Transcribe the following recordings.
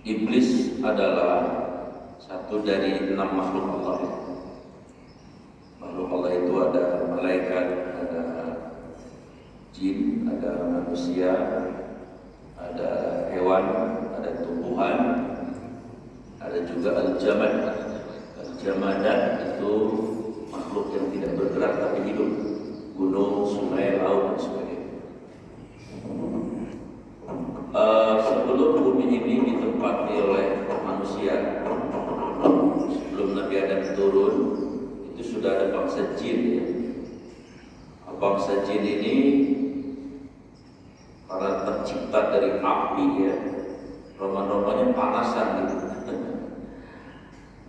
Iblis adalah satu dari 6 makhluk Allah. Makhluk Allah itu ada malaikat, ada jin, ada manusia, ada hewan, ada tumbuhan, ada juga al-jamad. Al-jamadat itu makhluk yang tidak bergerak tapi hidup, gunung, sungai, laut, dan sebagainya. Sebelum bumi ini ditempati oleh manusia, sebelum Nabi Adam turun, itu sudah ada bangsa jin ya. Bangsa jin ini karena tercipta dari api ya, roman-romannya panasan gitu.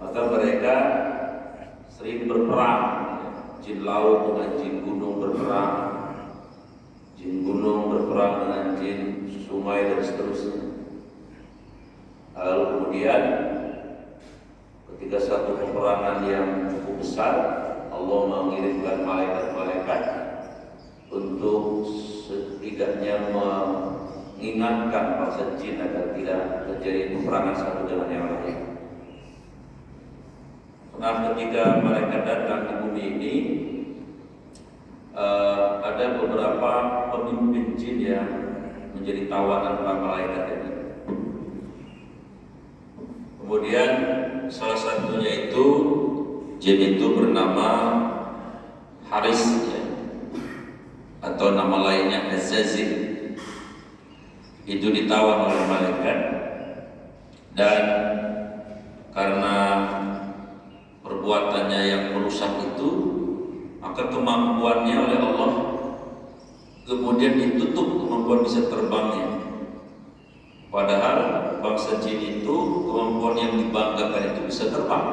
Maka mereka sering berperang, jin laut dengan jin gunung berperang, jin gunung berperang dengan jin sungai dan seterusnya. Lalu kemudian ketika satu peperangan yang cukup besar, Allah mengirimkan malaikat-malaikat untuk setidaknya mengingatkan bangsa jin agar tidak terjadi peperangan satu dengan yang lain. Nah, ketika mereka datang ke bumi ini, ada beberapa pemimpin jin yang menjadi tawanan para malaikat ini. Kemudian salah satunya itu jin itu bernama Haris ya, atau nama lainnya Azazil. Itu ditawan oleh malaikat, dan karena perbuatannya yang merusak itu, maka kemampuannya oleh Allah kemudian ditutup kemampuan bisa terbangnya. Padahal bangsa jin itu kemampuan yang dibanggakan itu bisa terbang.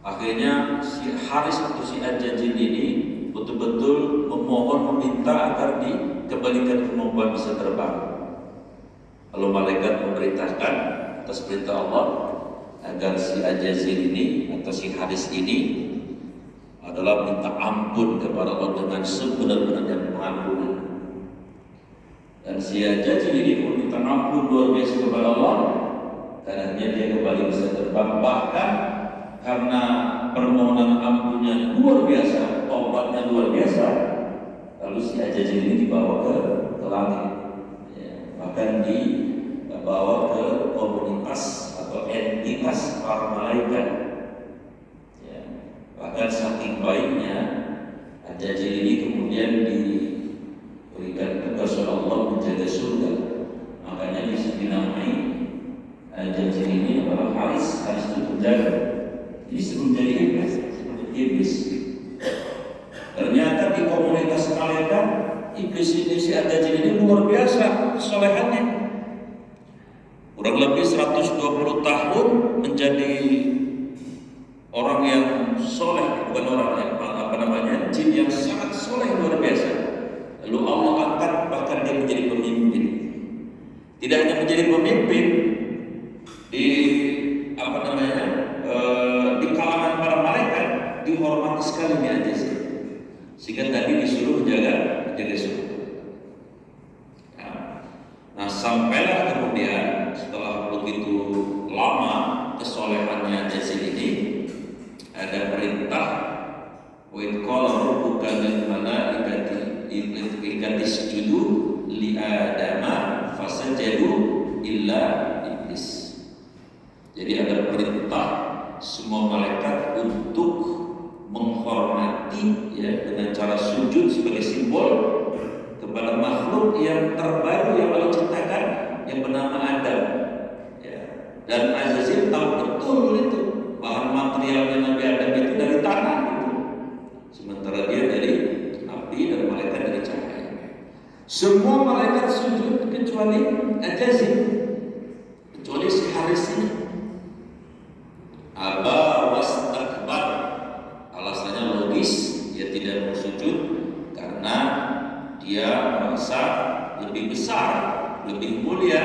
Akhirnya si Haris atau si Azazil ini betul-betul memohon, meminta agar dikembalikan kemampuan bisa terbang. Lalu malaikat memerintahkan atas perintah Allah agar si Azazil ini atau si Haris ini adalah minta ampun kepada Allah dengan sebenar-benarnya pengampunan. Dan si Azazil ini pun minta ampun luar biasa kepada Allah, karena dia kembali bisa terbang. Bahkan karena permohonan ampunnya luar biasa, taubatnya luar biasa, lalu si Azazil ini dibawa ke langit ya, bahkan dibawa ke komunitas atau entitas para malaikat ya. Bahkan saking baiknya Azazil ini kemudian diberikan tugas oleh Allah menjaga surga. Makanya bisa dinamai Azazil ini adalah Haris itu penjaga. Jadi sebelum jadi iblis. Ternyata di komunitas malaikat, iblis ini si Azazil ini luar biasa kesolehannya. Kurang lebih 120 tahun menjadi orang yang soleh, bukan orang yang jin yang sangat soleh luar biasa. Lalu Allah angkat bahkan dia menjadi pemimpin. Tidak hanya menjadi pemimpin di di kalangan para malaikat, dihormati sekali di Azazil. Sehingga tadi disuruh menjaga surga. Nah, sampailah kemudian setelah begitu lama kesolehannya Azazil ini, ada perintah wa in qala rabbuka lil malaikati isjudu li adama fasajadu illa iblis. Jadi ada perintah semua malaikat untuk menghormati ya, dengan cara sujud sebagai simbol kepada makhluk yang terbaru yang Allah ciptakan yang bernama Adam ya. Dan Azazil tahu betul itu bahan materialnya Nabi Adam itu dari tanah gitu. Sementara dia dari api dan malaikat dari cahaya. Semua malaikat sujud kecuali Azazil, kecuali si Haris ini. Aba wastakbar, alasannya logis, dia tidak mau sujud karena dia merasa lebih besar, lebih mulia,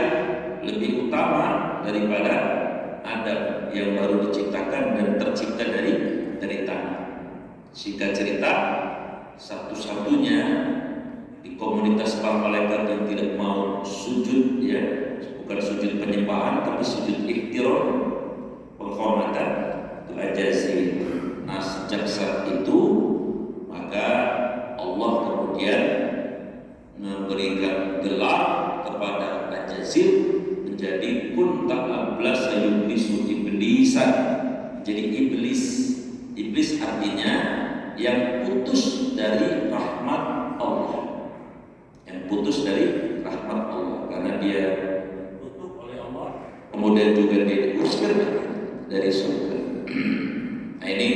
lebih utama daripada Adam yang baru diciptakan dan tercipta dari tanah. Singkat cerita, satu-satunya di komunitas para malaikat yang tidak mau sujud ya, bukan sujud penyembahan tapi sujud ihtiram, penghormatan. Itu aja sih. Nah, sejak saat itu maka Allah kemudian memberikan gelar kepada Al-Jazir menjadi kunta ablasa yublisu iblisan. Jadi iblis artinya yang putus dari rahmat Allah, yang putus dari rahmat Allah karena dia tutup oleh Allah, kemudian juga dia diusir dari surga. Nah, ini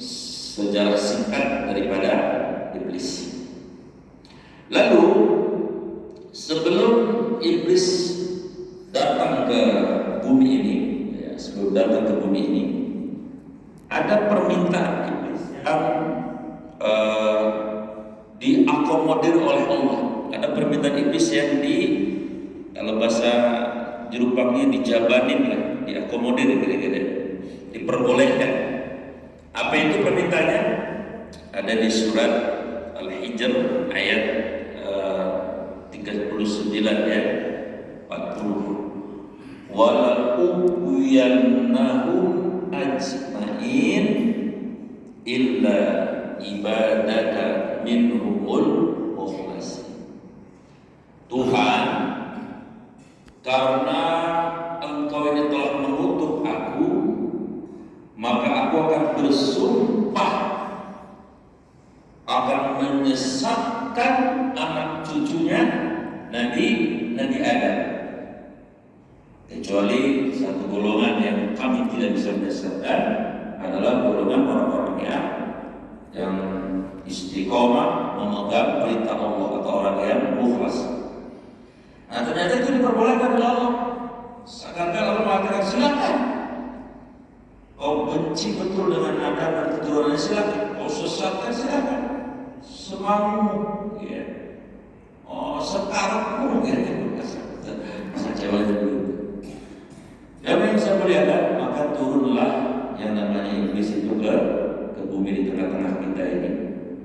sejarah singkat daripada iblis. Lalu sebelum iblis datang ke bumi ini, sebelum datang ke bumi ini, ada permintaan iblis yang diakomodir oleh Allah. Ada permintaan iblis yang kalau bahasa Jerupangnya dijabanin lah, diakomodir kira-kira, diperbolehkan. Apa itu permintaannya? Ada di surat Al-Hijr ayat 39 ya, 40. Wala ubiyannahum ajma'in illa ibadaka minhumul mukhlasin. Tuhan, karena Engkau ini telah mengutuk aku, maka aku akan bersumpah akan menyesatkan anak cucunya Nabi Adam, kecuali satu golongan yang kami tidak bisa menyesatkan adalah golongan orang-orang yang istiqomah memegang perintah Allah atau orang yang mukhlas. Nah, ternyata itu diperbolehkan oleh Allah. Seakan-akan Allah mengatakan silakan. Kau benci betul dengan Adam dan keturunannya, silakan. Kau sesatkan, silakan. Semaumu, ya. Oh, sekarangmu, ya. Masa Jawa dulu. Dan yang saya melihat, maka turunlah yang namanya iblis itu ke bumi di tengah-tengah kita ini.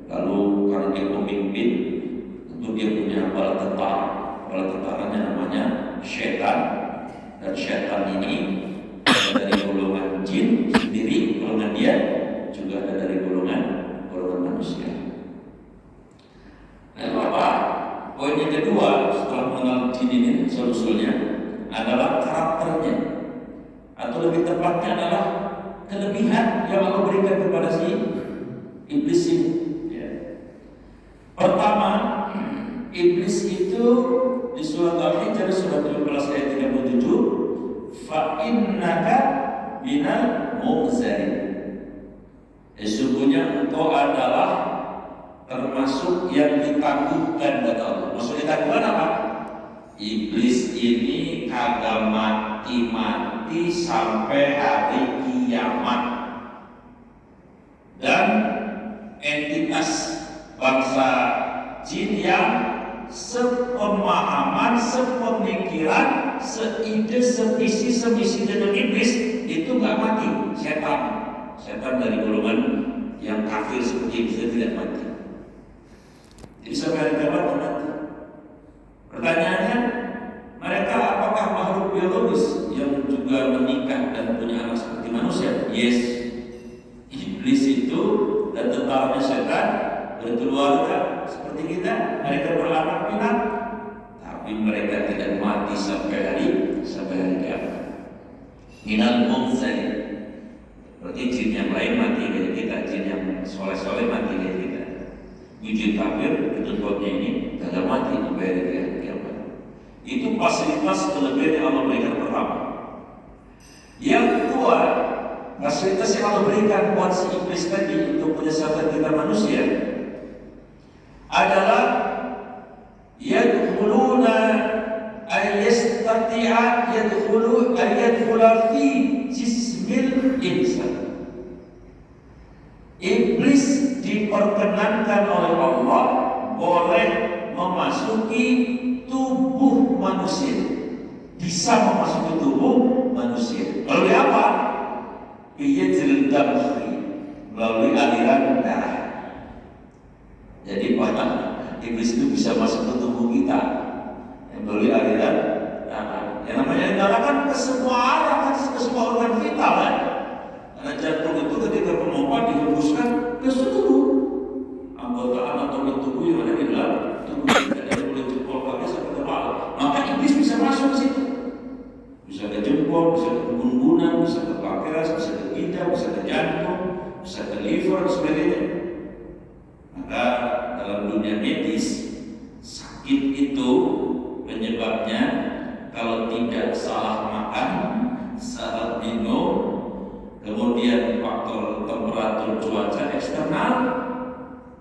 Lalu karena dia pemimpin, tentu dia punya bala tentara. Bala tentaranya namanya syaitan. Dan syaitan ini ada dari golongan jin sendiri, golongan dia juga ada dari golongan manusia. Nah, apa? Poin yang kedua setelah mengenal jin ini, usulnya adalah karakternya, atau lebih tepatnya adalah kelebihan yang Allah berikan kepada si iblis ini. Ya. Pertama, iblis itu di surat Al-Hijr surat 12 ayat 37, fa innaka minal munzarin. Sesungguhnya engkau adalah termasuk yang ditangguhkan kata Allah. Maksud ditangguhkan apa? Iblis ini kagak mati sampai hari kiamat. Dan entitas bangsa jin yang sepemahaman, sepemikiran, seide, semisi dengan iblis itu nggak mati. Setan dari golongan yang kafir seperti iblis tidak mati. Jadi sampai hari kiamat mati. Pertanyaannya, mereka apakah makhluk biologis yang juga menikah dan punya anak seperti manusia? Yes. Iblis itu dan tentaranya setan berkeluarga seperti kita, mereka beranak pinak, tapi mereka tidak mati sampai hari kiamat. Minal munzarin. Berarti jin yang lain mati dari kita, jin yang soleh-soleh mati dari kita. Jin kafir itu tuanya ini tidak mati sampai hari kiamat. Itu fasilitas kelebihan yang Allah berikan pertama. Yang kedua, fasilitas yang Allah berikan buat si iblis tadi untuk menyesatkan kita manusia adalah yadkhuluna ayyastati'a yadkhula fi jismil insan. Iblis diperkenankan oleh Allah boleh memasuki tubuh manusia, bisa memasuki tubuh manusia. Melalui apa? Biyadzil damri, melalui aliran darah. Jadi iblis itu bisa masuk ke tubuh kita melalui aliran darah. Yang diarahkan ke semua arah, ke semua organ vital kan. Karena jantung itu ketika pemompa dihembuskan ke seluruh anggota anatomi tubuh yang ada di dalam tubuh kita, dari mulai jempol kaki sampai kepala. Maka iblis bisa masuk ke situ, bisa ke jempol, bisa ke punggungan, bisa ke pankreas, bisa ke ginjal, bisa ke jantung, bisa ke liver dan sebagainya. Maka dalam dunia medis, sakit itu penyebabnya kalau tidak salah makan, salah minum, kemudian faktor temperatur cuaca eksternal.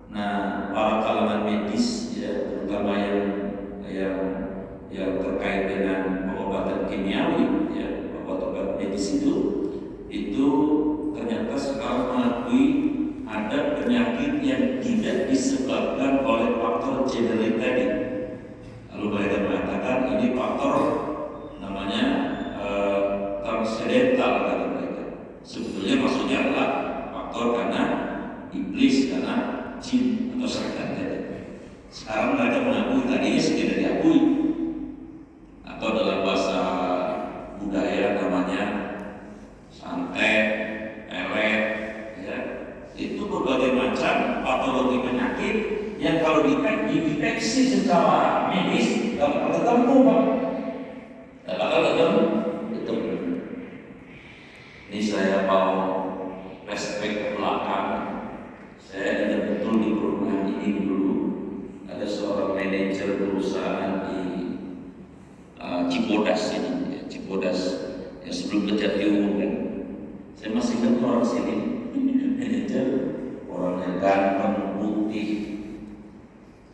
Nah, para kalangan medis ya, terutama yang terkait dengan pengobatan kimiawi ya, obat-obat medis itu ternyata sekarang mengakui ada penyakit yang tidak disebabkan oleh faktor generik tadi. Lalu mereka mengatakan ini faktor namanya transidental kata mereka. Sebetulnya maksudnya adalah faktor karena iblis, karena jin atau setan tadi. Sekarang mereka mengakui, tadinya tidak diakui, atau dalam bahasa budaya namanya santet, pelet, ya. Itu berbagai macam patologi penyakit yang kalau dideteksi secara medis nggak bakal ketemu, Pak. Nggak bakal ketemu. Ini saya mau flashback ke belakang. Saya ingat betul di perumahan ini dulu ada seorang manajer perusahaan di Cibodas ini, ya, Cibodas yang sebelum kerja diumumkan. Saya masih ingat orang sini, manajer, orangnya ganteng, putih,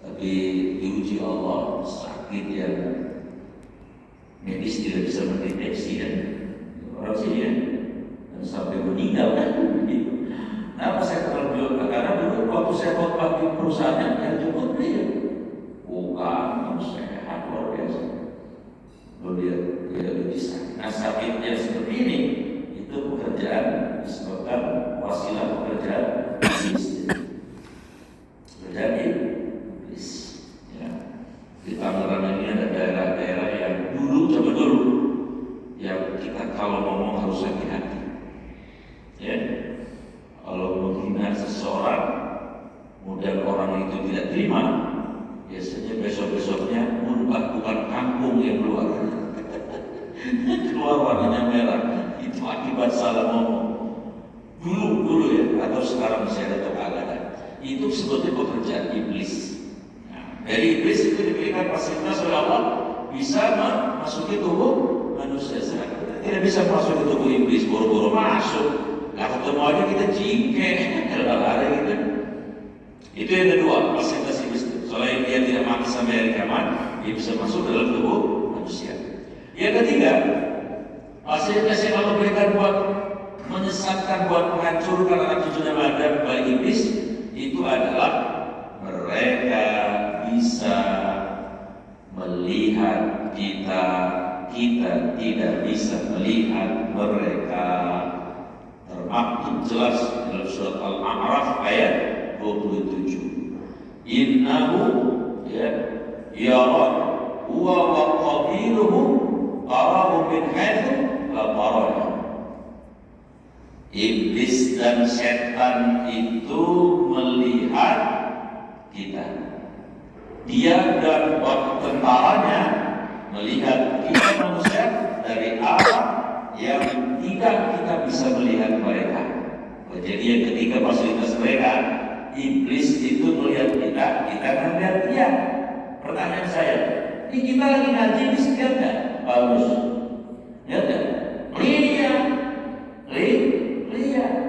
tapi diuji Allah sakit yang medis tidak bisa mendeteksi dan orang sini ya, dan sampai meninggal kan begitu. Nah, saya kenal beliau karena dulu waktu saya khotbah di perusahaannya yang jemput dia, bukan sehat luar biasa. Dia lebih sakit. Nah, sakitnya seperti ini itu pekerjaan disebabkan wasilah pekerjaan iblis. Pekerjaan iblis. Ya. Di Tangerang ini ada daerah-daerah yang zaman dulu yang kita kalau ngomong harus hati-hati. Ya. Kalau menghina seseorang, kemudian orang itu tidak terima, biasanya besok-besoknya bukan kangkung yang keluar, keluar warnanya merah. Itu akibat salah ngomong. Dulu ya, atau sekarang masih ada kegagalan. Itu sebetulnya pekerjaan iblis. Nah, dari iblis itu diberikan fasilitas oleh Allah bisa memasuki tubuh manusia. Tidak bisa masuk ke tubuh iblis, boro-boro masuk. Nah, ketemu aja kita jingkek, lari gitu. Itu yang kedua, fasilitas iblis. Selain dia tidak mati sampai hari kiamat, dia bisa masuk dalam tubuh manusia. Yang ketiga, fasilitas yang Allah berikan buat menyesatkan, buat menghancurkan anak cucunya Adam bagi iblis, itu adalah mereka bisa melihat kita tidak bisa melihat mereka. Termaktub jelas dalam surat Al-A'raf ayat 27. Innahu yara huwa wa qabiluhu qarabu min haitsu la tarana. Iblis dan setan itu melihat kita. Dia dan tentaranya melihat kita manusia dari arah yang tidak kita bisa melihat mereka. Jadi yang ketiga fasilitas mereka, iblis itu melihat kita kan lihat dia. Pertanyaan saya, ini kita lagi ngaji, iblis lihat nggak? Bagus, lihat nggak? Lihat.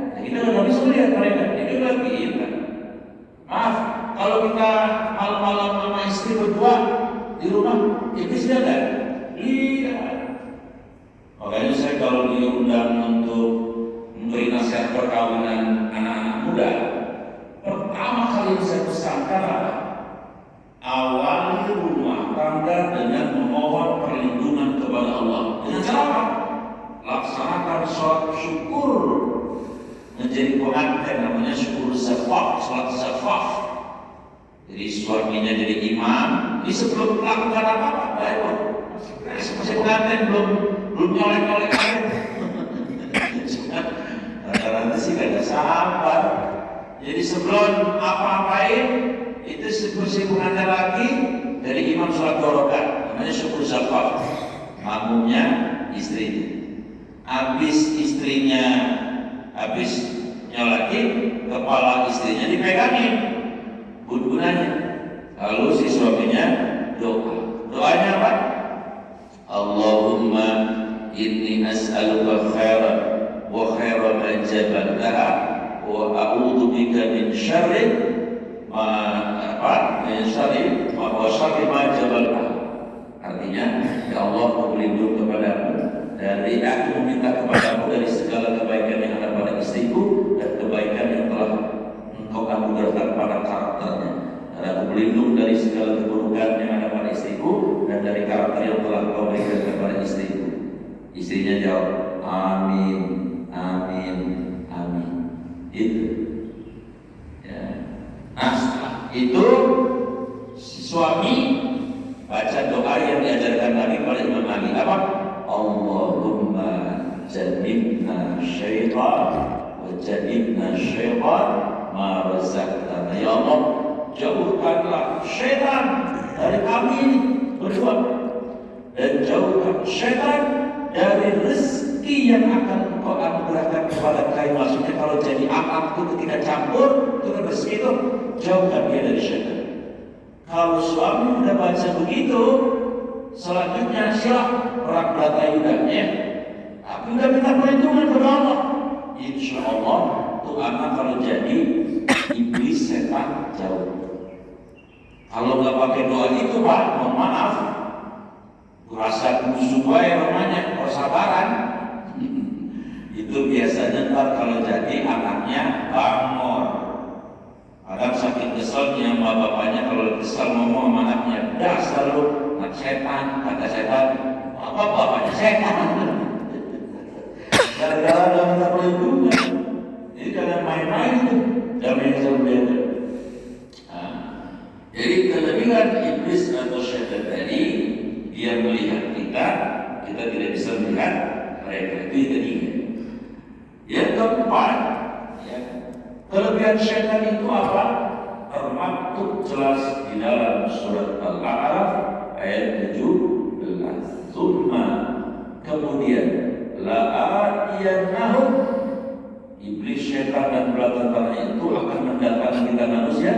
Nah, kita nggak bisa melihat mereka. Ini lagi ingat. Maaf, kalau kita malam-malam sama istri berdua di rumah, iblis lihat nggak? Lihat. Makanya saya kalau diundang untuk memberi nasihat perkawinan anak-anak muda, pertama kali yang saya pesankan adalah awali rumah tangga dengan memohon perlindungan kepada Allah. Dengan cara apa? Laksanakan sholat syukur, menjadi pengantin namanya syukur zafaf, sholat zafaf. Jadi suaminya jadi imam, ini sebelum melakukan apa-apa, baik masih pengantin belum belum nyolek-nyolek aja. Rata-rata sih gak sabar. Jadi sebelum apa-apain itu kesibukannya lagi dari imam sholat 2 rakaat, namanya syukur zakaf. Makmumnya istrinya. Habis istrinya nyolatin, kepala istrinya dipegangin bunbunannya. Lalu si suaminya doanya apa? Allahumma inni as'aluka khairan wa khairan ma jabaltaha wa a'udzu bika min syarri ma jabaltaha. Artinya, ya Allah, aku berlindung kepadamu dari aku meminta kepadamu dari segala kebaikan yang ada pada istriku dan kebaikan yang telah engkau anugerahkan pada karakternya. Dan aku berlindung dari segala keburukan yang ada pada istriku dan dari karakter yang telah engkau berikan kepada istriku. Istrinya jawab, amin, amin, amin. Itu. Ya. Nah, setelah itu si suami baca doa yang diajarkan Nabi pada Imam Ali. Apa? Allahumma jannibna syaitan wa jannibna syaitan ma razaqtana. Ya Allah, jauhkanlah syaitan dari kami berdua dan jauhkan syaitan dari rezeki yang akan engkau anugerahkan kepada kami. Maksudnya kalau jadi akad itu ketika campur itu kan rezeki itu, jauhkan dia dari syaitan. Kalau suami udah baca begitu, selanjutnya siap perang Bratayuda, tapi udah minta perlindungan kepada Allah. Insya Allah tuh anak kalau jadi iblis setan jauh. Kalau nggak pakai doa itu Pak, mohon maaf, rasa musuh baik namanya, persabaran. Itu biasanya ntar kalau jadi anaknya bangor. Kadang saking keselnya sama bapaknya kalau kesel ngomong sama anaknya, dasar lu anak setan, kata setan, apa bapaknya setan. Gara-gara ada minta perlindungan. Jadi jangan main-main itu, jangan sampai. Jadi kelebihan iblis atau syaitan tadi, dia melihat kita tidak bisa melihat mereka. Itu yang ketiga. Yang keempat, kelebihan syaitan itu apa? Termaktub jelas di dalam surat Al-A'raf ayat 17. Tsumma, kemudian la'atiyannahum, iblis, syaitan dan bala tentaranya itu akan mendatangi kita manusia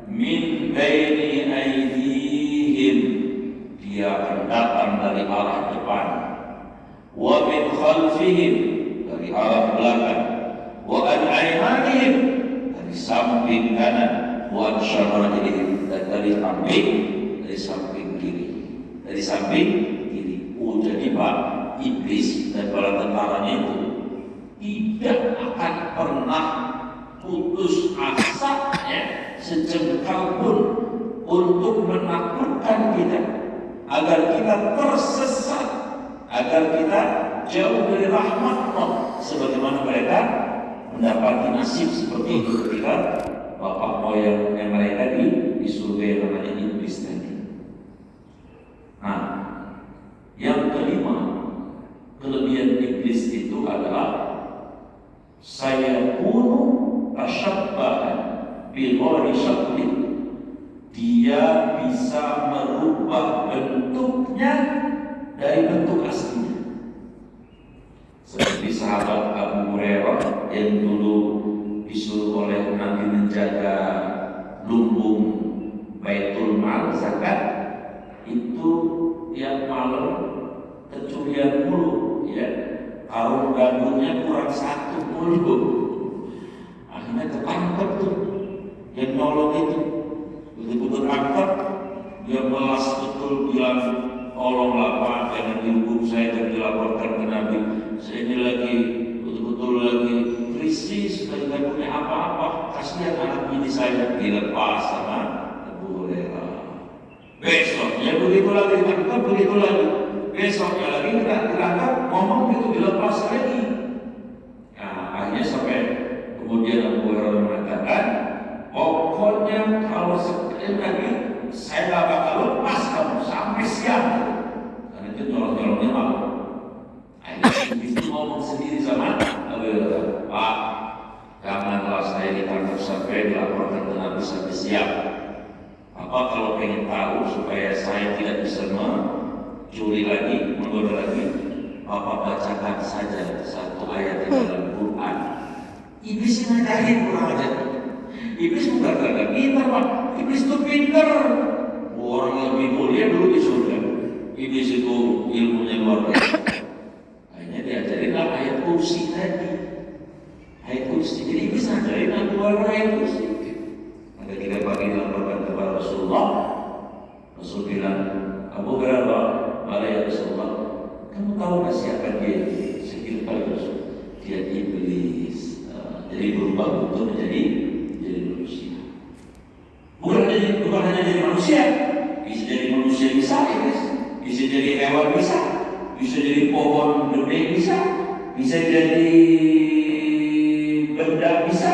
min baini aydihim, dia akan datang dari arah depan, wa min khalfihim, dari arah belakang, wa an aymanihim, dari samping kanan, wa an syamarihim, dan dari samping kiri. Dari samping kiri. Jadi Pak, iblis dan bala tentaranya itu tidak akan pernah putus asa sejengkal pun untuk menaklukkan kita agar kita tersesat, agar kita jauh dari rahmat Allah, sebagaimana mereka mendapati nasib seperti itu ketika bapak moyang mereka di surga yang namanya iblis tadi. Nah, yang kelima, kelebihan iblis itu adalah saya pun tasyabbahan bil ghari syakli, dia bisa merubah bentuknya dari bentuk aslinya. Seperti sahabat Abu Hurairah yang dulu disuruh oleh Nabi menjaga lumbung Baitul Mal zakat, itu yang malam kecurian mulu, karung gandumnya kurang 1 mulu. Akhirnya ketangkep tuh yang nolong itu, begitu ketangkep dia melas betul, bilang tolonglah Pak, jangan dihukum saya dan dilaporkan ke Nabi. Saya ini lagi betul-betul lagi krisis, lagi tidak punya apa-apa, kasihan anak ini saya. Dilepas sama Abu Hurairah. Besoknya begitu lagi ditangkap, begitu lagi. Besoknya lagi ditangkap, ngomong gitu, dilepas lagi. Nah, akhirnya sampai kemudian Abu Hurairah mengatakan, pokoknya kalau sekali lagi saya gak bakal lepas kamu sampai siang. Karena itu nyolong-nyolongnya malam. sampai dilaporkan ke Nabi sampai siap. Apa kalau pengen tahu supaya saya tidak bisa mencuri lagi, menggoda lagi, Bapak bacakan saja satu ayat di dalam Quran. Iblis ngajarin kurang aja. Iblis bukan karena pintar, Pak. Iblis itu pintar. Orang lebih mulia dulu di surga. Iblis itu ilmunya luar biasa. Akhirnya diajarin ayat kursi tadi. Ayat kursi. Jadi iblis ngajarin keluar ayat kursi. Maka kita pagi dilaporkan kepada Rasulullah. Rasul bilang, Abu Hurairah, ya Rasulullah, kamu tahu nggak siapa dia? Sekiranya pada Rasul, dia iblis. Jadi berubah bentuk menjadi manusia. Bukan hanya jadi manusia, bisa jadi manusia bisa jadi hewan bisa jadi pohon gede bisa jadi benda bisa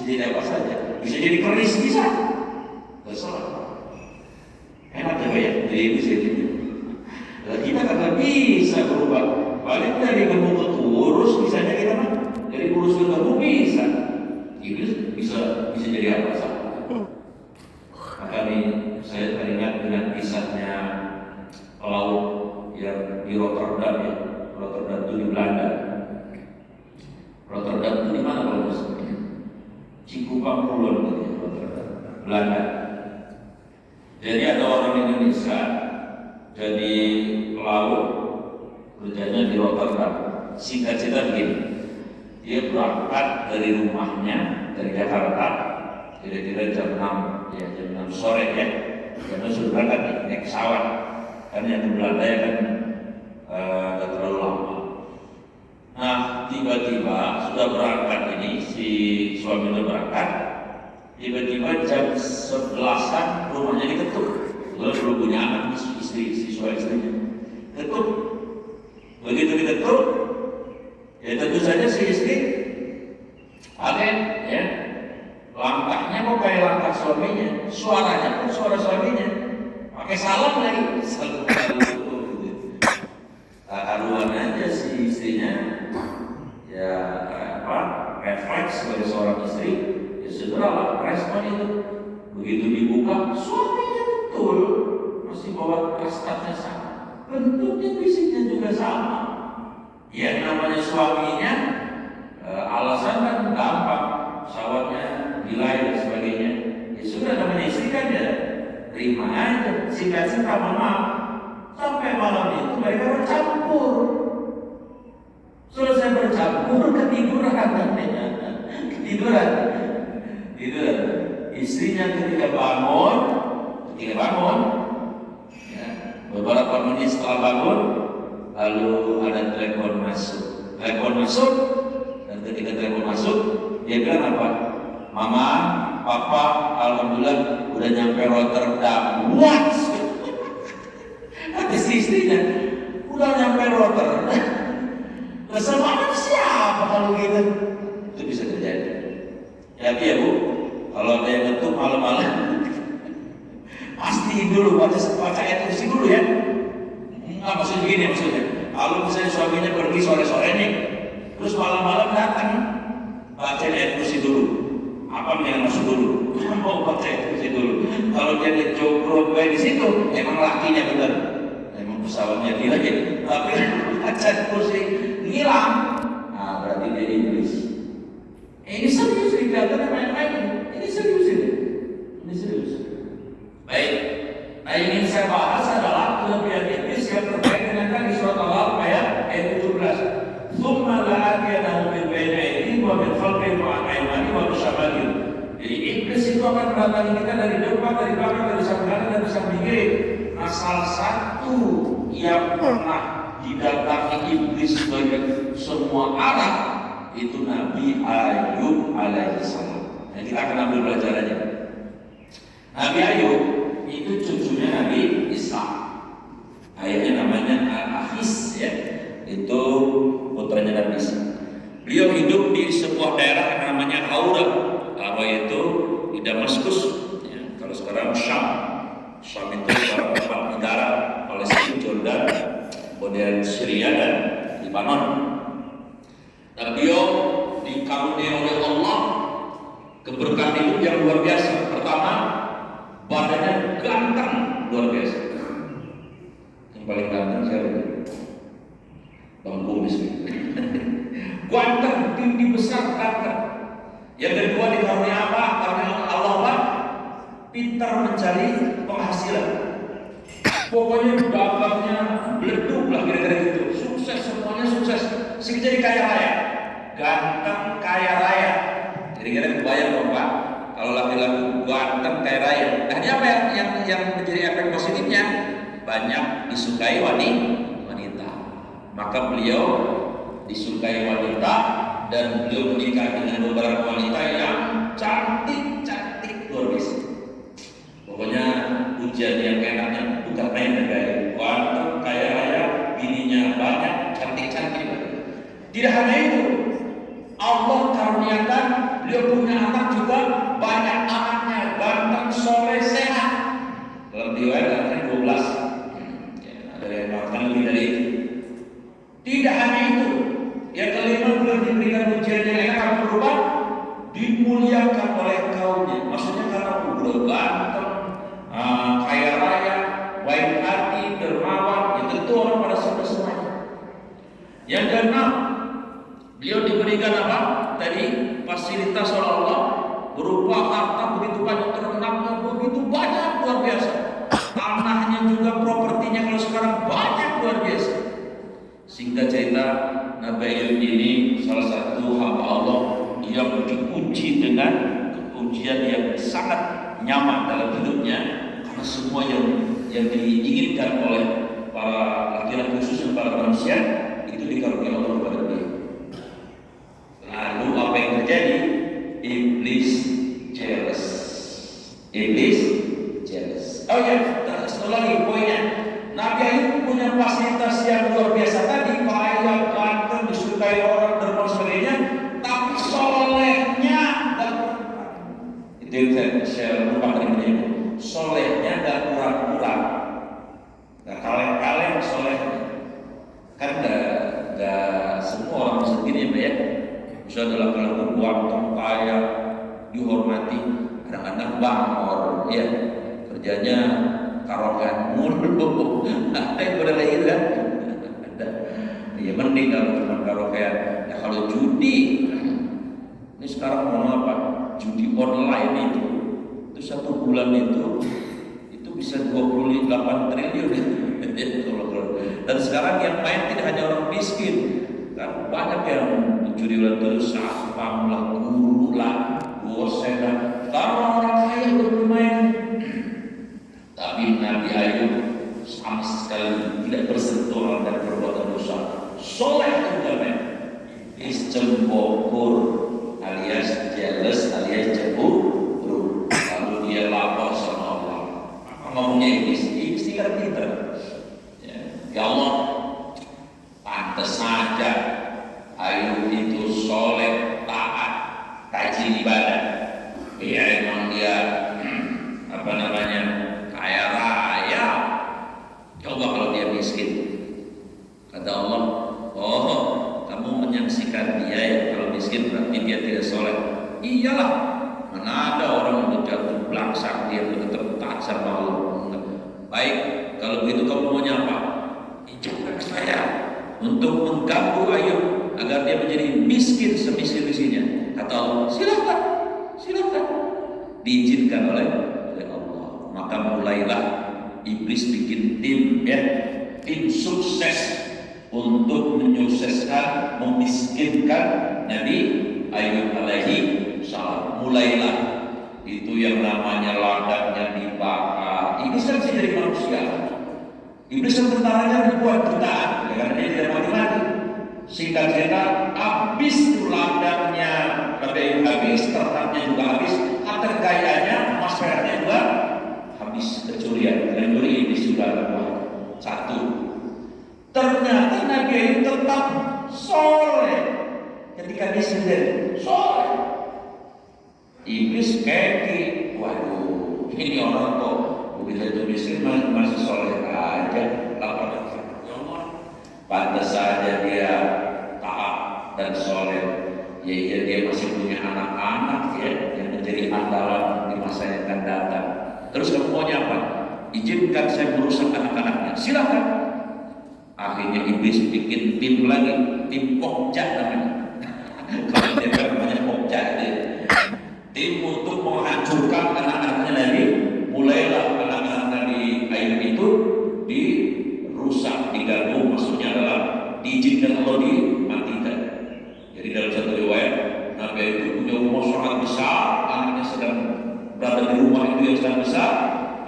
jadi apa saja, bisa jadi keris bisa. Terserah. Enak ya jadi iblis itu. Kita kagak bisa berubah. Paling dari gemuk ke kurus, misalnya kita mah dari kurus ke gemuk bisa. Iblis bisa jadi apa saja. Maka nih saya teringat dengan kisahnya pelaut yang di Rotterdam ya. Rotterdam itu di Belanda. Rotterdam itu di mana kalau misalnya? Cikupang Kulon gitu, Rotterdam, Belanda. Jadi ada orang Indonesia jadi pelaut kerjanya di Rotterdam. Singkat cerita begini, dia berangkat dari rumahnya dari Jakarta kira-kira jam 6 sore ya. Karena sudah berangkat naik pesawat. Karena yang di Belanda ya kan nggak terlalu lama. Nah tiba-tiba sudah berangkat ini si suami sudah berangkat. Tiba-tiba jam 11-an rumahnya diketuk. Lalu belum punya anak istri istrinya ketuk. Begitu diketuk, ya tentu saja si istri kaget ya. Langkahnya kok kayak langkah suaminya, suaranya pun suara suaminya, pakai salam lagi, salam. Karuan aja si istrinya, ya refleks sebagai seorang istri, ya segeralah respon itu. Begitu dibuka, suaminya betul masih bawa kaskadnya sama, bentuknya fisiknya juga sama. Ya namanya suaminya, alasan kan gampang, pesawatnya nilai dan sebagainya. Ya sudah namanya istri kan ya terima aja, singkat cerita maaf. Sampai malam itu mereka bercampur. Selesai bercampur ketiduran. Istrinya ketika bangun ya, beberapa menit setelah bangun, lalu ada telepon masuk, dan ketika telepon masuk, dia bilang apa? Mama, Papa, alhamdulillah udah nyampe Rotterdam. What? Kata istrinya, udah nyampe Rotterdam. Kesemangat siapa kalau gitu? Itu bisa terjadi. Ya Bu, kalau ada yang ngetuk malam-malam, pasti dulu baca ayat kursi dulu ya. Enggak maksudnya begini maksudnya. Kalau misalnya suaminya pergi sore-sore nih, terus malam-malam datang, baca ayat kursi dulu. Apa yang masuk dulu? Mau baca ayat kursi dulu. Kalau dia ngejogrok di situ, emang lakinya benar. Emang pesawatnya gila ya. Tapi baca ayat kursi ngilang. Nah berarti dia iblis. Ini serius, kelihatannya main-main. Ini serius ini. Baik. Nah yang ingin saya bahas adalah kelebihan iblis yang terkait dengan di surat Al-Alaq ayat 17. Tsumma la'atiyannahum min bayni aydihim wa min khalfihim wa an aymanihim wa min shama'ilihim. Jadi iblis itu akan mendatangi kita dari depan, dari belakang, dari samping kanan dan dari samping kiri. Nah salah satu yang pernah didatangi iblis sebagai semua arah itu Nabi Ayub alaihissalam. Nah kita akan ambil pelajarannya. Nabi Ayub itu cucunya Nabi Ishak. Ayahnya namanya Al-Ahis ya. Itu putranya Nabi Ishak. Beliau hidup di sebuah daerah yang namanya Haura. Haura itu di Damaskus ya. Kalau sekarang Syam itu sekarang tempat negara Palestina, Jordan, kemudian Syria dan Lebanon. Dan beliau dikaruniai oleh Allah Keberkahan hidup yang luar biasa. Pertama, badannya ganteng luar biasa. Yang paling ganteng siapa? Bang Kumis. Ganteng, tinggi besar, ganteng. Yang kedua dikarunia apa? Karena Allah Pak pintar mencari penghasilan. Pokoknya dagangnya beleduk lah kira-kira gitu. Sukses, semuanya sukses. Sehingga jadi kaya raya. Ganteng kaya raya. Kira-kira kebayang dong Pak, kalau laki-laki ganteng kaya raya. Akhirnya apa yang menjadi efek positifnya? Banyak disukai wanita. Maka beliau disukai wanita dan beliau menikah dengan beberapa wanita yang cantik luar biasa. Pokoknya ujian yang enaknya bukan main negara. Ganteng kaya raya, bininya banyak, cantik. Tidak hanya itu, Allah karuniakan beliau punya anak juga banyak, anaknya ganteng, soleh, sehat. Dalam riwayat anaknya 12. Ada yang mengatakan lebih dari itu. Tidak hanya itu, yang kelima beliau diberikan ujian yang enak akan berubah, dimuliakan oleh kaumnya. Maksudnya karena beliau ganteng, kaya raya, baik hati, dermawan, ya tentu orang pada semuanya. Yang keenam, beliau diberikan apa? Tadi fasilitas oleh Allah berupa harta begitu banyak, ternaknya begitu banyak luar biasa. Tanahnya juga, propertinya kalau sekarang banyak luar biasa. Singkat cerita, Nabi Ayub ini salah satu hamba Allah yang diuji dengan ujian yang sangat nyaman dalam hidupnya, karena semua yang diinginkan oleh para laki-laki khususnya para manusia itu dikaruniai Allah kepada dia. Lalu apa yang terjadi? Iblis jealous. Oh ya, satu lagi poinnya. Nabi Ayub punya fasilitas yang luar biasa tadi, kaya, ganteng, disukai orang, dan sebagainya, tapi solehnya dan itu yang saya lupa tadi menyebut. Solehnya dan kurang-kurang. Nah, kaleng-kaleng solehnya. Kan enggak semua orang bisa begini ya. Bisa adalah kalau ganteng, kaya, dihormati, kadang-kadang bangor, ya kerjanya karokan mulu. Ada yang pada lagi itu kan? Ada. Ya mending kalau cuma karokan. Ya kalau judi, ini sekarang mau apa? Judi online itu satu bulan itu bisa 28 triliun. Dan sekarang yang main tidak hanya orang miskin, kan banyak yang mencuri terus, satpam lah, guru lah, dosen lah. Sekarang orang kaya bermain. Tapi Nabi Ayub sama sekali tidak bersentuhan dari perbuatan dosa. Soleh utamanya, cemburu alias jealous alias cemburu. Lalu dia lapor sama Allah. Ngomongnya iblis kan kita. Ya Allah, pantas saja Ayub itu soleh, taat, rajin ibadah. Ya emang dia kaya raya. Coba kalau dia miskin. Kata Allah, oh kamu menyaksikan dia ya kalau miskin berarti dia tidak soleh. Iyalah, mana ada orang yang jatuh belangsak dia tetap taat sama Allah. Baik, kalau begitu kamu mau nyapa? Izinkan saya untuk mengganggu Ayub agar dia menjadi miskin semiskin-miskinnya. Kata Allah, silakan. Diizinkan oleh Allah. Maka mulailah iblis bikin tim sukses untuk menyukseskan, memiskinkan Nabi Ayub alaihi salam. Mulailah itu yang namanya ladangnya dibakar. Iblis kan bisa jadi manusia. Iblis kan tentaranya dibuat jutaan, karena dia tidak mati-mati. Singkat cerita, habis itu ladangnya Nabi Ayub habis, ternaknya juga habis, harta kekayaannya, emas peraknya juga habis. Kecurian, dan curi iblis juga buat satu. Ternyata Nabi Ayub tetap soleh ketika dia sendiri soleh. Iblis keki, waduh, ini orang kok begitu miskin masih soleh aja, lapar Allah. Pantas saja dia taat dan soleh. Ya dia masih punya anak-anak ya yang menjadi andalan di masa yang akan datang. Terus kamu maunya apa? Izinkan saya merusak anak-anaknya. Silakan. Akhirnya iblis bikin tim lagi, tim Pokja namanya. Kalau dia namanya Pokja, tim untuk menghancurkan anak-anaknya Nabi. Mulailah anak-anak Nabi Ayub itu dirusak, diganggu, maksudnya adalah diizinkan Allah dimatikan. Jadi dalam satu riwayat Nabi Ayub itu punya rumah sangat besar, anaknya sedang berada di rumah itu yang sangat besar,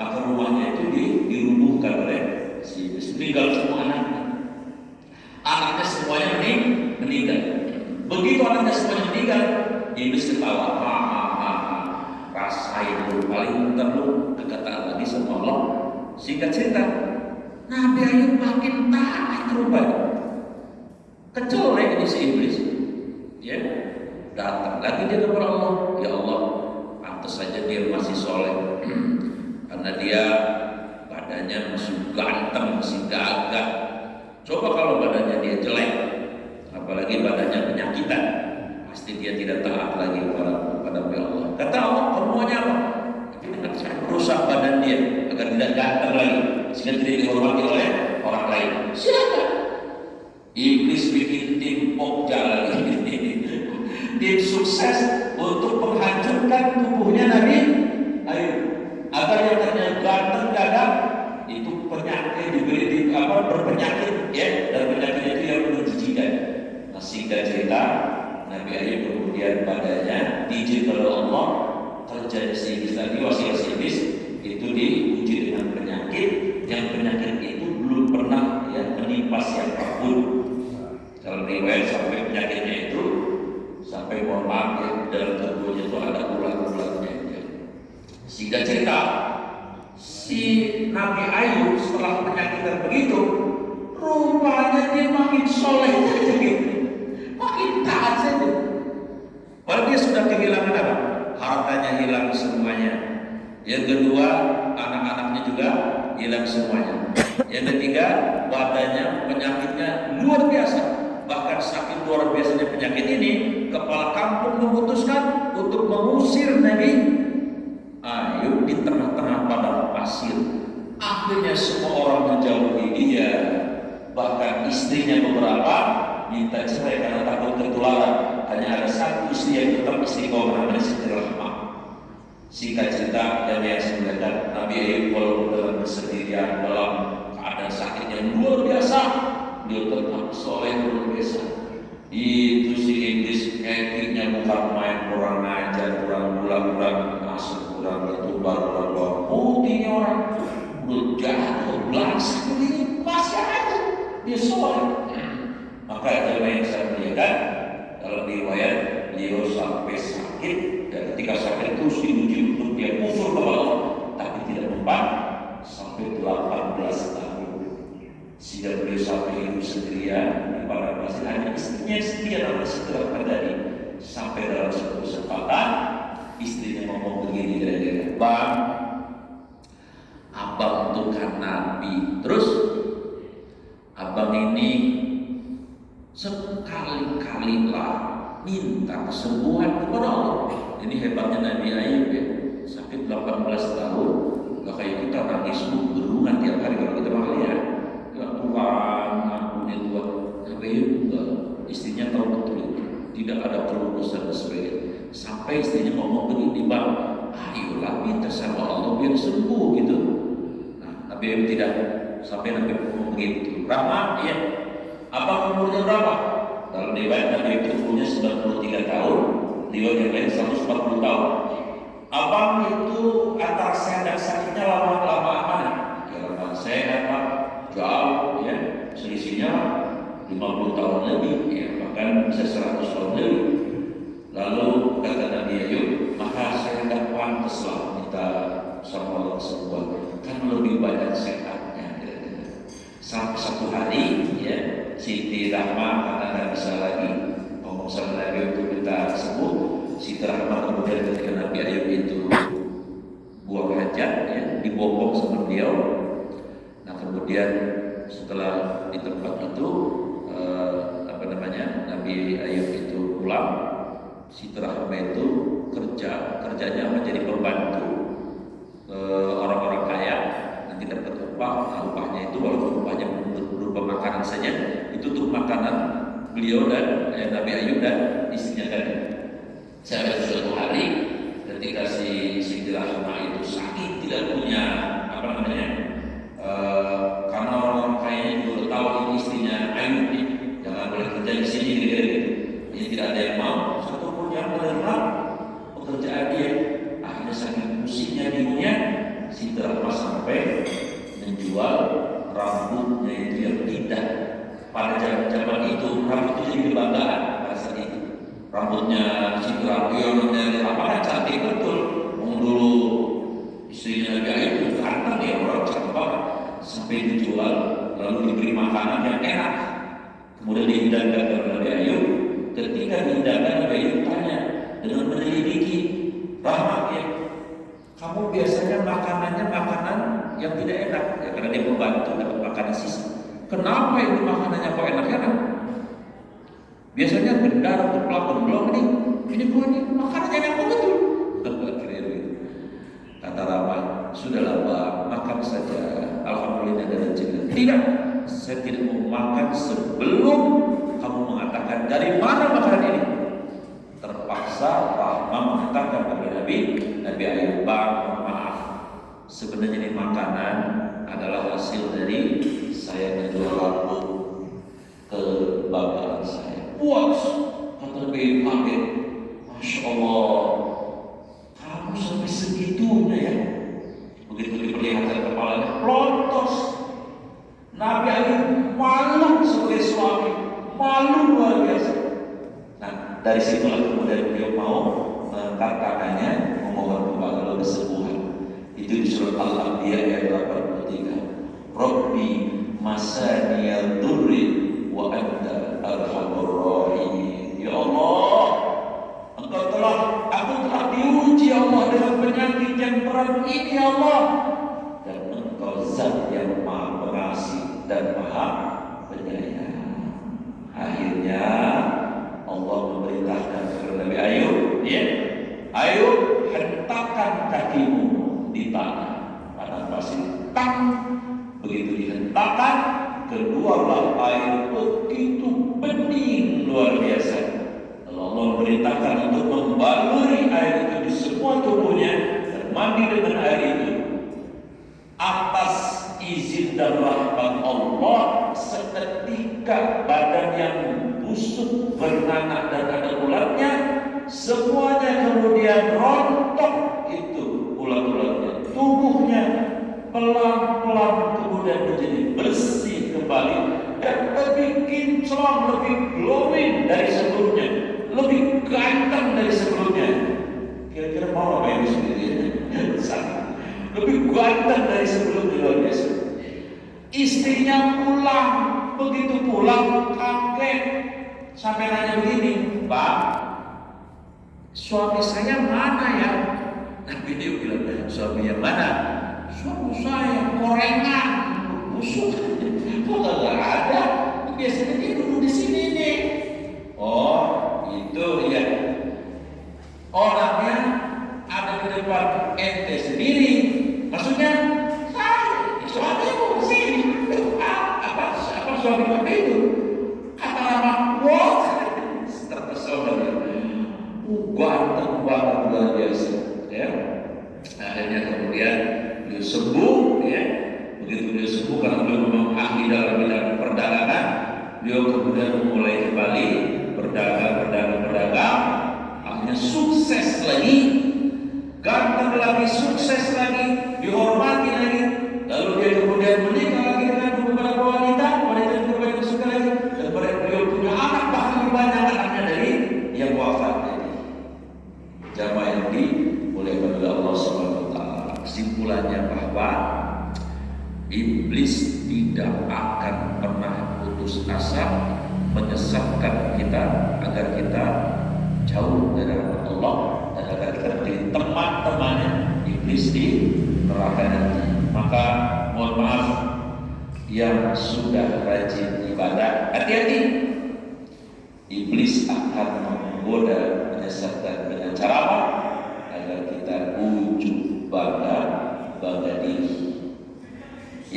maka rumahnya itu dirubuhkan oleh si iblis. Meninggal semua anaknya semuanya meninggal. Begitu anaknya semuanya meninggal, iblis ketawa, rasain lu, paling bentar lu kekataan lagi sama Allah. Singkat cerita, Nabi Ayub makin taat rupanya. Kecolek ini si iblis, ya, datang lagi dia kepada Allah. Ya Allah, pantas saja dia masih soleh, karena dia badannya masih ganteng, masih gagah. Coba kalau badannya dia jelek, apalagi badannya penyakitan, pasti dia tidak taat lagi kepada Allah. Kata Allah, kamu maunya apa? Dengan saya merusak badan dia agar tidak ganteng lagi, sehingga tidak dihormati oleh orang lain. Silakan. Iblis bikin tim Pokja lagi, tim sukses untuk menghancurkan tubuhnya Nabi Ayub agar yang ternyata ganteng gagah itu penyakit diberi berpenyakit, ya, dan penyakit itu yang menjijikan. Nah, singkat cerita, Nabi Ayub kemudian badannya diizinkan oleh Allah terjadi si iblis tadi, wasiat si iblis itu diuji dengan penyakit yang penyakit itu belum pernah ya menimpa siapapun. Kalau riwayat sampai penyakitnya itu sampai mohon maaf ya, dalam tubuhnya itu ada ular-ularnya ya. Sehingga cerita si Nabi Ayub setelah penyakitan begitu, rupanya dia makin soleh saja gitu, makin taat saja. Padahal dia sudah kehilangan apa? Hartanya hilang semuanya. Yang kedua, anak-anaknya juga hilang semuanya. Yang ketiga, badannya penyakitnya luar biasa. Bahkan saking luar biasanya penyakit ini, kepala kampung memutuskan untuk mengusir Nabi Ayub di tengah-tengah padang pasir. Akhirnya semua orang menjauhi dia. Bahkan istrinya beberapa minta cerai karena takut tertularan. Hanya ada satu istri yang tetap istri kaum namanya Siti Rahmah. Singkat cerita, dan yang sebenarnya Nabi Ayub walaupun dalam kesendirian, dalam keadaan sakit yang luar biasa, dia tetap soleh luar biasa. Itu si iblis ngekiknya bukan main, kurang ajar, kurang bulan-bulan masuk, kurang itu baru putihnya orang udah jatuh langsung ini masih aja dia soleh. Maka itu yang saya muliakan, dalam riwayat beliau sampai sakit, dan ketika sakit itu diuji untuk dia kufur kepada Allah, tapi tidak mempan sampai 18 tahun. Sehingga beliau sampai hidup sendirian di padang pasir, hanya istrinya sendirian. Namun setelah terjadi sampai dalam suatu kesempatan, istrinya ngomong begini, kira-kira, Bang, abang itu kan Nabi, terus abang ini sekali-kalilah minta kesembuhan kepada Allah. Ini hebatnya Nabi Ayub ya, sampai 18 tahun gak kayak kita nangis berungan tiap hari kalau kita makan ya. Ya Tuhan, ampuni Tuhan. Nabi Ayub enggak, istrinya tahu betul itu, tidak ada keluh kesah dan sebagainya. Sampai istrinya ngomong begini, Bang, ayolah minta sama Allah biar sembuh gitu. Nah, Nabi Ayub tidak. Sampai Nabi ngomong begitu, Rahmat, ya, abang umurnya berapa? Dalam riwayat Nabi itu umurnya 93 tahun, riwayat yang lain 140 tahun. Abang itu antara sehat dan sakitnya lama mana? Ya lama sehat Pak, jauh ya, selisihnya 50 tahun lebih, ya bahkan bisa 100 tahun lebih. Lalu kata Nabi Ayub, maka saya tidak pantaslah minta sama Allah sembuh, kan lebih banyak sehatnya. Sampai satu hari ya, Siti Rahmah karena tidak bisa lagi ngomong sama Nabi untuk minta sembuh, Siti Rahmah kemudian ketika Nabi Ayub itu buang hajat ya, dibopong sama beliau. Nah kemudian setelah di tempat itu Nabi Ayub itu pulang, Siti Rahmah itu kerja kerjanya menjadi pembantu orang-orang kaya, nanti dapat upah. Nah, upahnya itu walaupun upahnya berupa makanan saja, itu untuk makanan beliau dan Nabi Ayub dan istrinya tadi. Sampai suatu hari ketika si Siti Rahma itu sakit, tidak punya karena orang kayanya juga tahu ini istrinya Ayub nih, jangan boleh kerja di sini gitu. Jadi tidak ada yang mau, satu pun yang menerima pekerjaan dia. Akhirnya saking pusingnya bingungnya, Siti Rahma sampai menjual rambutnya itu yang indah. Pada zaman itu rambut itu jadi kebanggaan pada saat itu. Rambutnya Siti Rahma yang lapangan cantik betul. Dulu istrinya Nabi Ayub itu ganteng ya, orang cantik banget. Sampai dijual lalu diberi makanan yang enak. Kemudian dihidangkan oleh Nabi Ayub. Ketika dihidangkan, Nabi Ayub tanya dengan menyelidiki, Rahma ya, kamu biasanya makanannya makanan yang tidak enak ya, karena dia membantu dapat makanan sisa. Kenapa ini makanannya kok enak-enak? Biasanya gendar, geplak, gemblong ini kok ini makanannya enak banget tuh. Kata Rahma, sudahlah Pak, makan saja. Alhamdulillah ada rezeki. Tidak, saya tidak mau makan sebelum kamu mengatakan dari mana makanan ini. Terpaksa Rahma mengatakan kepada Nabi Ayub, maaf, sebenarnya ini makanan adalah hasil dari saya menjual rambut kebanggaan saya. Puas, kata Nabi Ayub, Masya Allah, kamu sampai segitunya ya. Begitu diperlihatkan kepalanya pelontos. Nabi Ayub malu sebagai suami, malu luar biasa. Nah, dari situlah kemudian beliau mau mengangkat tangannya memohon kepada kesembuhan. Itu di surat Al-Anbiya ayat 83. Rabbi masaniyal durri wa anta arhamur rahimin. Ya Allah, aku telah diuji Allah dengan penyakit yang berat ini ya Allah, dan Engkau zat yang maha pengasih dan maha penyayang. Akhirnya Allah memerintahkan kepada Nabi Ayub, ya, Ayub, hentakkan kakimu di tanah pasir. Tak, begitu dihentakkan, keluarlah air begitu bening luar biasa. Allah memerintahkan untuk membaluri air itu di semua tubuhnya dan mandi dengan air itu. Atas izin dan rahmat Allah, seketika badan yang busuk, bernanah dan ada ularnya, semuanya kemudian rontok itu ular-ularnya. Tubuhnya pelan-pelan kemudian menjadi bersih kembali dan lebih kinclong, lebih glowing dari sebelumnya, lebih ganteng dari sebelumnya. Kira-kira mau apa yang sendiri? Lebih ganteng dari sebelumnya, luar biasa. Istrinya pulang, begitu pulang kaget sampai nanya begini, Pak, suami saya mana ya? Tapi dia bilang, suami yang mana? Suami saya korengan, busuk. Kok gak ada? Biasanya dia duduk di sini nih. Oh, itu ya. Orangnya ada di depan ente sendiri. Maksudnya, saya, suamimu di sini. Apa suami kamu itu? Kata Rahma, what? Terpesona. Ganteng banget luar biasa. Ya. Akhirnya kemudian beliau sembuh, ya. Begitu beliau sembuh, karena beliau memang ahli dalam bidang perdagangan, beliau kemudian memulai kembali berdagang, akhirnya sukses lagi, ganteng lagi, sukses lagi, dihormati lagi. Lalu dia kemudian menikah lagi dengan beberapa wanita yang berbeda suka lagi, dan beliau punya anak, bahkan lebih banyak anaknya dari yang wafat tadi. Jamaah yang dimuliakan oleh Allah Subhanahu wa taala. Kesimpulannya bahwa iblis tidak akan pernah putus asa menyesatkan kita agar kita jauh dari Allah dan agar kita menjadi teman-temannya iblis di neraka nanti. Maka mohon maaf yang sudah rajin ibadah, hati-hati. Iblis akan menggoda, menyesatkan dengan cara apa?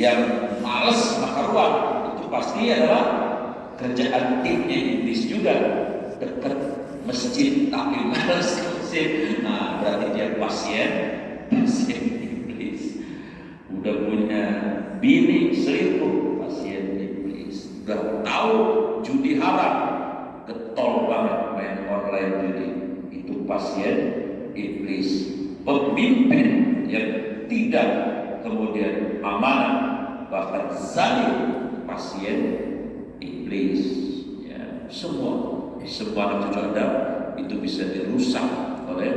yang malas makan ruang, itu pasti adalah kerjaan timnya iblis juga. Dekat masjid tapi malas ke masjid, nah berarti dia pasien iblis. Udah punya bini selingkuh, pasien iblis. Udah tahu judi haram, getol banget main online judi, itu pasien iblis. Pemimpin yang tidak kemudian amanah, bahkan zalim, pasien iblis. Ya, semua anak cucu Anda itu bisa dirusak oleh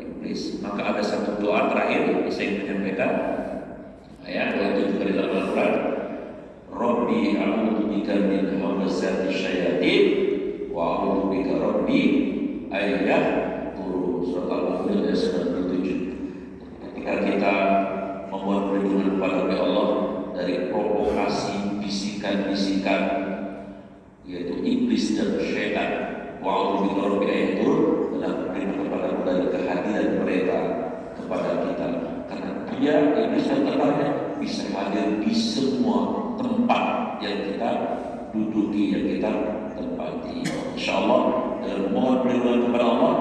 iblis. Maka ada satu doa terakhir yang saya ingin menyampaikan, ya, itu juga di dalam Al-Quran. Rabbi a'udzubika min hamazati syayatin wa a'udzubika Rabbi ayyahturun. Surat Al-Mulk ayat 97. Ketika kita memohon perlindungan kepada Allah dari provokasi bisikan-bisikan, yaitu iblis dan syaitan, wa'udzubillah rabbil ayatul, dan berlindung kepada dari kehadiran mereka kepada kita, karena dia iblis dan temannya bisa hadir di semua tempat yang kita duduki, yang kita tempati. Insyaallah dengan memohon perlindungan kepada Allah,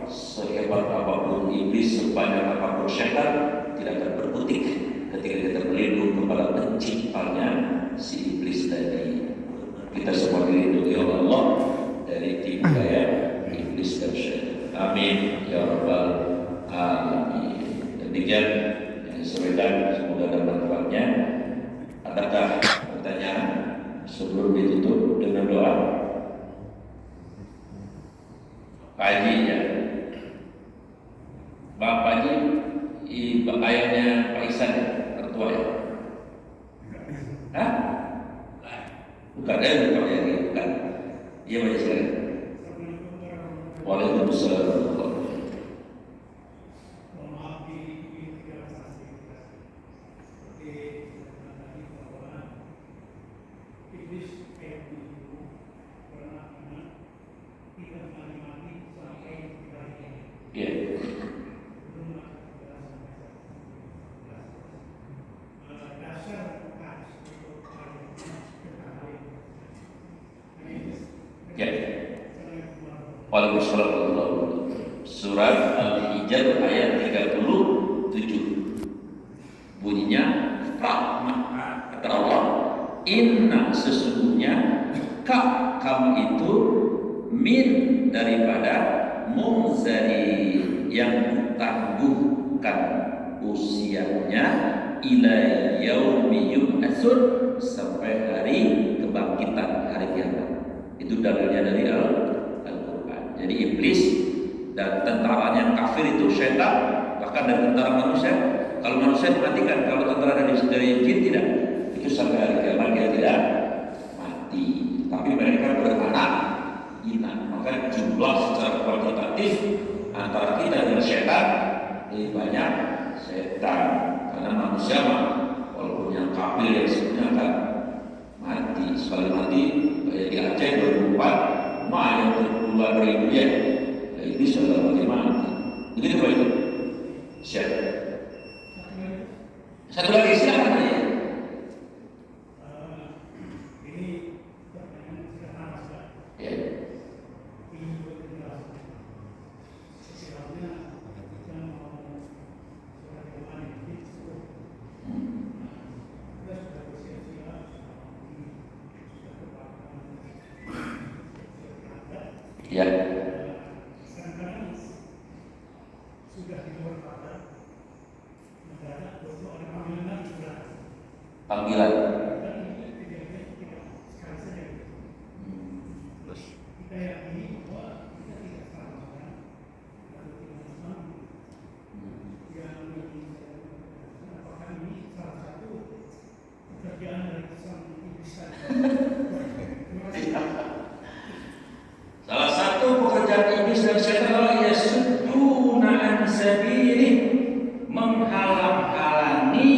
sehebat apapun iblis, sebanyak apapun syaitan, tidak akan berkutik ketika kita berlindung kepada penciptanya si iblis tadi. Kita semua dilindungi oleh Allah dari tipu daya iblis dan syaitan. Amin ya rabbal alamin. Demikian yang disampaikan, semoga ada manfaatnya. Adakah pertanyaan sebelum ditutup dengan doa? Pak Haji ya, Bapak Haji, ayahnya Pak Ihsan ya, tertua ya? Hah? Bukan, bukan ya, bukan. Iya Pak Ihsan. Waalaikumsalam. Surat Al-Hijr ayat 37 bunyinya, rahmat kata Allah, inna sesungguhnya kamu itu min daripada munzari yang tangguhkan usianya ila yaumi yub'atsun sampai hari kebangkitan, hari kiamat. Itu dalilnya dari Al-Quran. Jadi iblis dan tentaranya kafir itu syaitan, bahkan dari tentara manusia. Kalau manusia dimatikan, kalau tentara dari jin tidak, itu sampai hari kiamat dia tidak mati. Tapi mereka beranak inak, maka jumlah secara kuantitatif antara kita dengan syaitan lebih banyak syaitan, karena manusia walaupun yang kafir yang sebenarnya akan mati. Sekali mati kayak di Aceh 2004 yang terkeluar dari dunia, ini sudah mati. Begitu Pak itu. Siap. Satu lagi silakan aja. Ini pertanyaan sederhana Pak. Ya. Ini buat jelas. Istilahnya kita mau surat Al-Quran itu. Kita sudah bersiap-siap sudah kebakaran. Ya. Sudah di luar kata negara itu oleh panggilan sudah panggilan sekali saja terus kita yakini bahwa kita tidak salah lalu tidak yang apakah ini salah satu pekerjaan dari sang iblis salah satu pekerjaan iblis dan syaitan adalah sendiri menghalang-halangi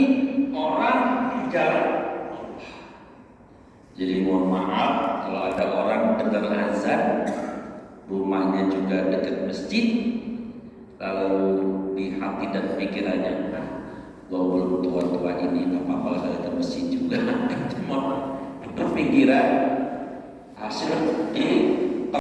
orang di jalan Allah. Jadi mohon maaf kalau ada orang dengar azan, rumahnya juga dekat masjid, lalu di hati dan pikirannya, nah, belum tua-tua ini apa-apa saya ke masjid dikira